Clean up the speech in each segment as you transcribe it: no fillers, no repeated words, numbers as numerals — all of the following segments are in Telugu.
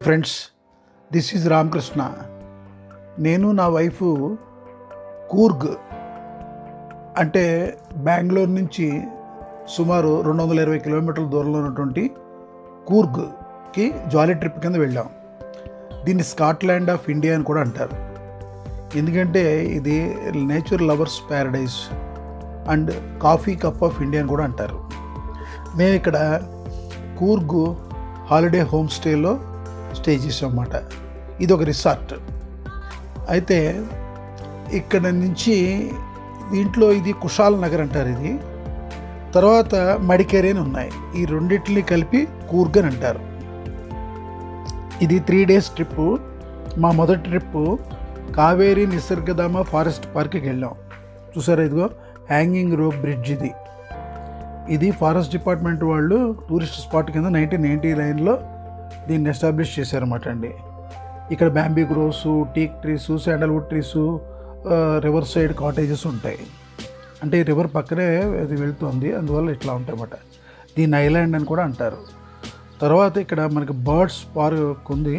Friends, this is Ramakrishna. నేను నా వైఫ్ కూర్గ్ అంటే బెంగళూరు నుంచి సుమారు 220 కిలోమీటర్ల దూరంలో ఉన్నటువంటి కూర్గ్కి జాలీ ట్రిప్ కింద వెళ్ళాం. దీన్ని స్కాట్లాండ్ ఆఫ్ ఇండియా అని కూడా అంటారు. ఎందుకంటే ఇది nature lovers Paradise and coffee cup of India అని కూడా అంటారు. మేము ఇక్కడ కూర్గ్ హాలిడే హోమ్ స్టేలో స్టే చేసామన్నమాట. ఇది ఒక రిసార్ట్. అయితే ఇక్కడ నుంచి దీంట్లో ఇది కుషాల్ నగర్ అంటారు. ఇది తర్వాత మడికేరి అని ఉన్నాయి. ఈ రెండింటిని కలిపి కూర్గ్ అని అంటారు. ఇది 3 days ట్రిప్పు. మా మొదటి ట్రిప్పు కావేరీ నిసర్గధామ ఫారెస్ట్ పార్క్కి వెళ్ళాం. చూసారా, ఇదిగో హ్యాంగింగ్ రోప్ బ్రిడ్జ్. ఇది ఫారెస్ట్ డిపార్ట్మెంట్ వాళ్ళు టూరిస్ట్ స్పాట్ కింద 1999లో దీన్ని ఎస్టాబ్లిష్ చేశారన్నమాట అండి. ఇక్కడ bamboo groves, teak trees, sandalwood trees, river side cottages ఉంటాయి. అంటే రివర్ పక్కనే అది వెళ్తుంది, అందువల్ల ఇట్లా ఉంటాయి అన్నమాట. దీన్ని ఐలాండ్ అని కూడా అంటారు. తర్వాత ఇక్కడ మనకి బర్డ్స్ పార్క్ ఉంది,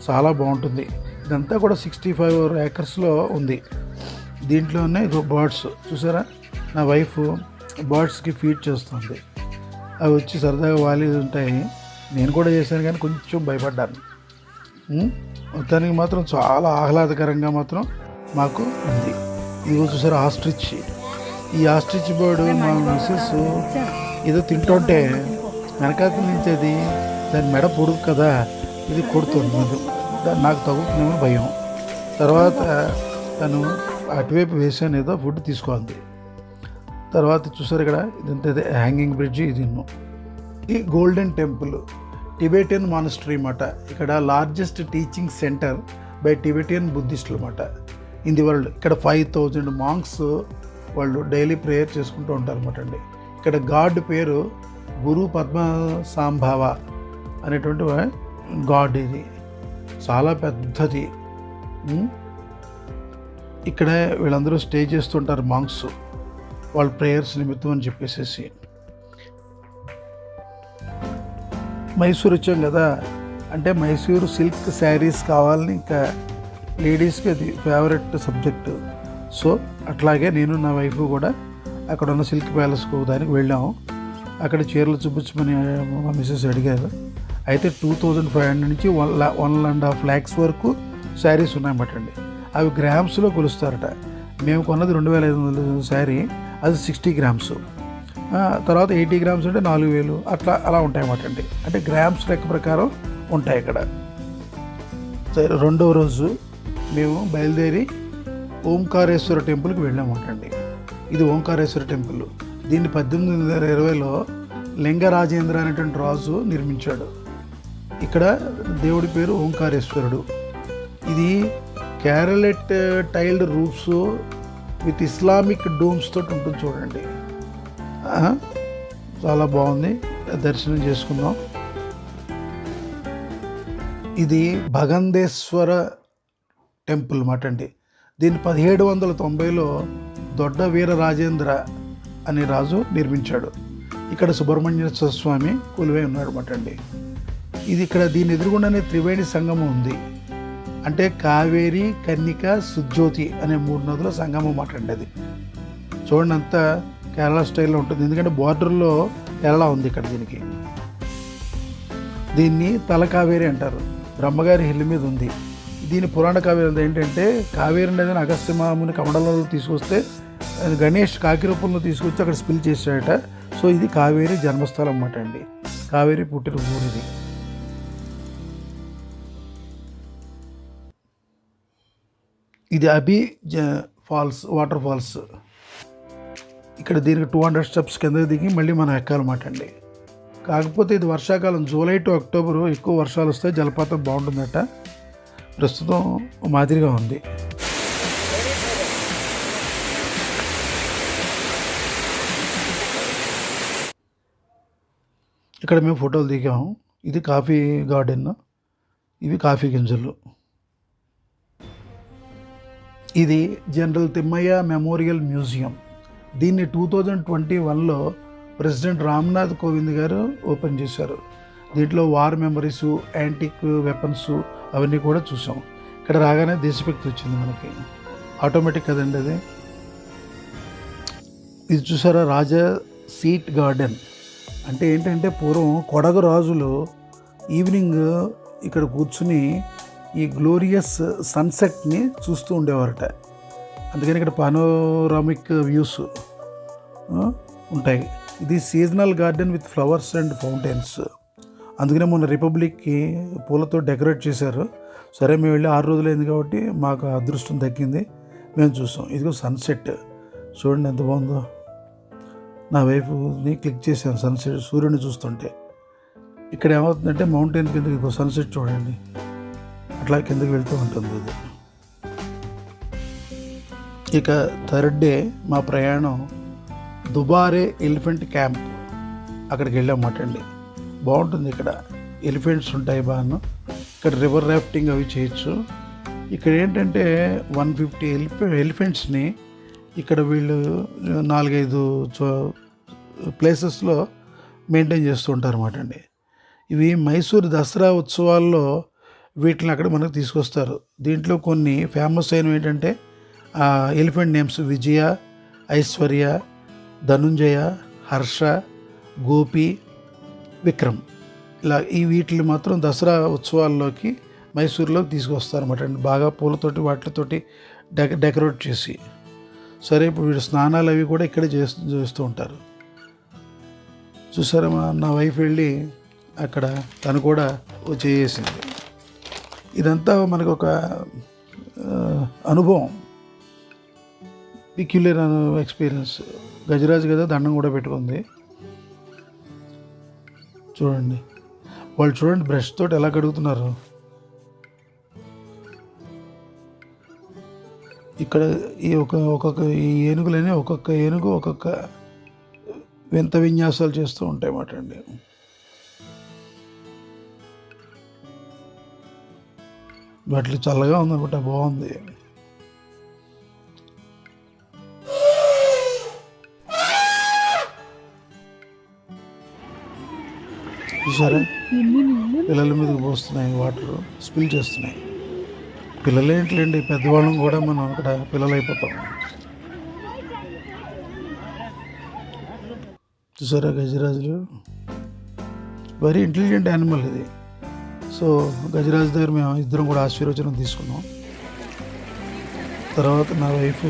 చాలా బాగుంటుంది. ఇదంతా కూడా 65 acresలో ఉంది. దీంట్లోనే బర్డ్స్ చూసారా, నా వైఫ్ బర్డ్స్కి ఫీడ్ చేస్తుంది. అవి వచ్చి సరదాగా వాలి ఉంటాయి. నేను కూడా చేశాను కానీ కొంచెం భయపడ్డాను. మొత్తానికి మాత్రం చాలా ఆహ్లాదకరంగా మాత్రం మాకు ఉంది. ఇదిగో చూసారా ఆస్ట్రిచ్. ఈ ఆస్ట్రిచ్ బర్డ్ మా మిస్సెస్ ఏదో తింటుంటే వెనకాల నుంచి అది దాని మెడ పొడుగు కదా, ఇది కొడుతుంది. నాకు తగ్గుతుందేమో భయం. తర్వాత తను అటువైపు వేసాను, ఏదో ఫుడ్ తీసుకోండి. తర్వాత చూసారు ఇక్కడ ఇదంతా హ్యాంగింగ్ బ్రిడ్జ్. ఇది గోల్డెన్ టెంపుల్, టిబెటియన్ మానస్టరీ అన్నమాట. ఇక్కడ largest teaching centre by Tibetan బుద్ధిస్టులు అన్నమాట ఇన్ ది వరల్డ్. ఇక్కడ 5000 మాంక్స్ వాళ్ళు డైలీ ప్రేయర్ చేసుకుంటూ ఉంటారు అన్నమాట అండి. ఇక్కడ గాడ్ పేరు గురు పద్మసాంభవ అనేటువంటి గాడ్. ఇది చాలా పెద్దది. ఇక్కడ వీళ్ళందరూ స్టే చేస్తుంటారు మాంక్స్, వాళ్ళ ప్రేయర్స్ నిమిత్తం అని చెప్పేసి. మైసూర్ వచ్చాం కదా, అంటే మైసూరు సిల్క్ శారీస్ కావాలని ఇంకా లేడీస్కి అది ఫేవరెట్ సబ్జెక్టు. సో అట్లాగే నేను నా వైఫ్ కూడా అక్కడ ఉన్న సిల్క్ ప్యాలెస్కు దానికి వెళ్ళాము. అక్కడ చీరలు చూపించమని మా మిస్సెస్ అడిగారు. అయితే 2500 నుంచి 1.5 lakhs వరకు శారీస్ ఉన్నాయన్నమాట అండి. అవి గ్రామ్స్లో కొలుస్తారట. మేము కొన్నది 2500 శారీ, అది 60 grams. తర్వాత 80 grams అంటే 4000, అలా ఉంటాయన్నమాట అండి. అంటే గ్రామ్స్ లెక్క ప్రకారం ఉంటాయి ఇక్కడ. సరే, 2వ రోజు మేము బయలుదేరి ఓంకారేశ్వర టెంపుల్కి వెళ్ళామంటండి. ఇది ఓంకారేశ్వర టెంపుల్. దీన్ని 1820లో లింగరాజేంద్ర అనేటువంటి రాజు నిర్మించాడు. ఇక్కడ దేవుడి పేరు ఓంకారేశ్వరుడు. ఇది క్యారలెట్ tiled roofs with Islamic domes తోటి ఉంటుంది చూడండి. చాలా బాగుంది. దర్శనం చేసుకుందాం. ఇది భగందేశ్వర టెంపుల్ అన్నమాట అండి. దీన్ని 1790లో దొడ్డ వీర రాజేంద్ర అనే రాజు నిర్మించాడు. ఇక్కడ సుబ్రహ్మణ్యేశ్వర స్వామి కొలువై ఉన్నాడు అన్నమాట అండి. ఇది ఇక్కడ దీని ఎదురుగుండానే త్రివేణి సంగమం ఉంది. అంటే కావేరి, కన్నిక, సుజ్యోతి అనే 3 నదుల సంగమం అన్నమాట అండి. అది చూడండి, అంతా కేరళ స్టైల్లో ఉంటుంది. ఎందుకంటే బార్డర్లో కేరళ ఉంది ఇక్కడ. దీన్ని తల కావేరి అంటారు. బ్రహ్మగారి హిల్ మీద ఉంది. దీని పురాణ కావేరి ఏంటంటే, కావేరి నదిని అగస్త్య మహాముని కమండలంలో తీసుకొస్తే గణేష్ కాకి రూపంలో తీసుకొచ్చి అక్కడ స్పిల్ చేశాడట. సో ఇది కావేరి జన్మస్థలం అన్నమాట అండి. కావేరి పుట్టిన ఊరు ఇది. ఇది అభి ఫాల్స్, వాటర్ ఫాల్స్. ఇక్కడ దీనికి 200 steps కింద దిగి మళ్ళీ మనం ఎక్కాలన్నమాట అండి. కాకపోతే ఇది వర్షాకాలం, జూలై టు అక్టోబర్ ఎక్కువ వర్షాలు వస్తాయి, జలపాతం బాగుంటుందట. ప్రస్తుతం మాదిరిగా ఉంది. ఇక్కడ మేము ఫోటోలు దిగాము. ఇది కాఫీ గార్డెన్, ఇవి కాఫీ గింజలు. ఇది జనరల్ తిమ్మయ్య మెమోరియల్ మ్యూజియం. దీన్ని 2021లో ప్రెసిడెంట్ రామ్నాథ్ కోవింద్ గారు ఓపెన్ చేశారు. దీంట్లో వార్ మెమరీసు, యాంటిక్ వెపన్స్ అవన్నీ కూడా చూసాం. ఇక్కడ రాగానే దేశభక్తి వచ్చింది మనకి, ఆటోమేటిక్ కదండి అది. ఇది చూసారా, రాజా సీట్ గార్డెన్ అంటే ఏంటంటే పూర్వం కొడగ రాజులు ఈవినింగ్ ఇక్కడ కూర్చుని ఈ గ్లోరియస్ సన్సెట్ని చూస్తూ ఉండేవారట. అందుకని ఇక్కడ పానోరామిక్ వ్యూస్ ఉంటాయి. ఇది seasonal garden with flowers and fountains. అందుకనే మొన్న రిపబ్లిక్కి పూలతో డెకరేట్ చేశారు. సరే మేము వెళ్ళి 6 రోజులైంది కాబట్టి మాకు అదృష్టం దక్కింది, మేము చూసాం. ఇదిగో సన్సెట్ చూడండి ఎంత బాగుందో. నా వైఫ్ని క్లిక్ చేశాను సన్సెట్, సూర్యుని చూస్తుంటే. ఇక్కడ ఏమవుతుందంటే మౌంటైన్ కిందకి ఇంకో సన్సెట్ చూడండి, అట్లా కిందకి వెళ్తూ ఉంటుంది అది. ఇక థర్డ్ డే మా ప్రయాణం దుబారే ఎలిఫెంట్ క్యాంప్, అక్కడికి వెళ్ళామన్నమాట అండి. బాగుంటుంది, ఇక్కడ ఎలిఫెంట్స్ ఉంటాయి బాగా. ఇక్కడ రివర్ రాఫ్టింగ్ అవి చేయొచ్చు. ఇక్కడ ఏంటంటే 150 ఎలిఫెంట్స్ని ఇక్కడ వీళ్ళు 4-5 ప్లేసెస్లో మెయింటైన్ చేస్తూ ఉంటారు అన్నమాట అండి. ఇవి మైసూరు దసరా ఉత్సవాల్లో వీటిని అక్కడ మనకు తీసుకొస్తారు. దీంట్లో కొన్ని ఫేమస్ అయినవి ఏంటంటే ఎలిఫెంట్ నేమ్స్ విజయ, ఐశ్వర్య, ధనుంజయ, హర్ష, గోపి, విక్రమ్. ఇలా వీటిని మాత్రం దసరా ఉత్సవాల్లోకి మైసూరులోకి తీసుకొస్తారన్నమాట అండి, బాగా పూలతోటి వాటితోటి డెకరేట్ చేసి. సరే, ఇప్పుడు వీడు స్నానాలు అవి కూడా ఇక్కడే చేస్తూ ఉంటారు. చూసారా, నా వైఫ్ వెళ్ళి అక్కడ తను కూడా చేసింది. ఇదంతా మనకు ఒక అనుభవం, పిక్యులర్ ఎక్స్పీరియన్స్. గజరాజు కదా దండం కూడా పెట్టుకుంది చూడండి. వాళ్ళు చూడండి బ్రష్ తోటి ఎలా కడుగుతున్నారు. ఇక్కడ ఈ ఏనుగులని ఒక్కొక్క ఏనుగు ఒక్కొక్క వింత విన్యాసాలు చేస్తూ ఉంటాయి అన్నమాట అండి. వాటిలో చల్లగా ఉందన్నమాట, బాగుంది. చూసారా, పిల్లల మీదకి పోస్తున్నాయి, వాటర్ స్పిల్ చేస్తున్నాయి. పిల్లలు ఏంటండి, పెద్దవాళ్ళం కూడా మనం అక్కడ పిల్లలు అయిపోతాం. చూసారా, గజరాజులు వెరీ ఇంటెలిజెంట్ యానిమల్ ఇది. సో గజరాజు దగ్గర మేము ఇద్దరం కూడా ఆశీర్వచనం తీసుకున్నాం. తర్వాత నా వైఫ్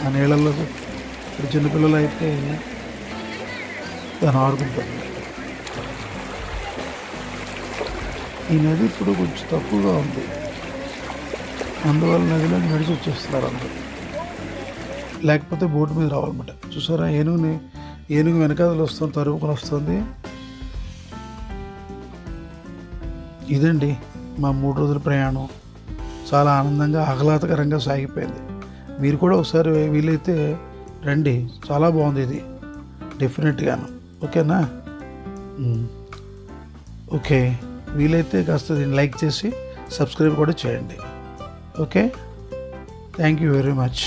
ఆ నీళ్ళల్లో, ఇప్పుడు చిన్నపిల్లలు అయితే తను ఆడుకుంటారు. ఈ నది ఇప్పుడు కొంచెం తక్కువగా ఉంది, అందువల్ల నదిలో నడిచి వచ్చేస్తున్నారు అందరూ, లేకపోతే బోటు మీద రావాలన్నమాట. చూసారా, ఏనుగు వెనకాదలు వస్తుంది, తరుముకొని వస్తుంది. ఇదండి మా 3 రోజుల ప్రయాణం. చాలా ఆనందంగా ఆహ్లాదకరంగా సాగిపోయింది. మీరు కూడా ఒకసారి వీలైతే రండి, చాలా బాగుంది ఇది డెఫినెట్గాను. ఓకేనా? ఓకే, వీలైతే కాస్త దీన్ని లైక్ చేసి సబ్స్క్రైబ్ కూడా చేయండి. Okay, thank you very much.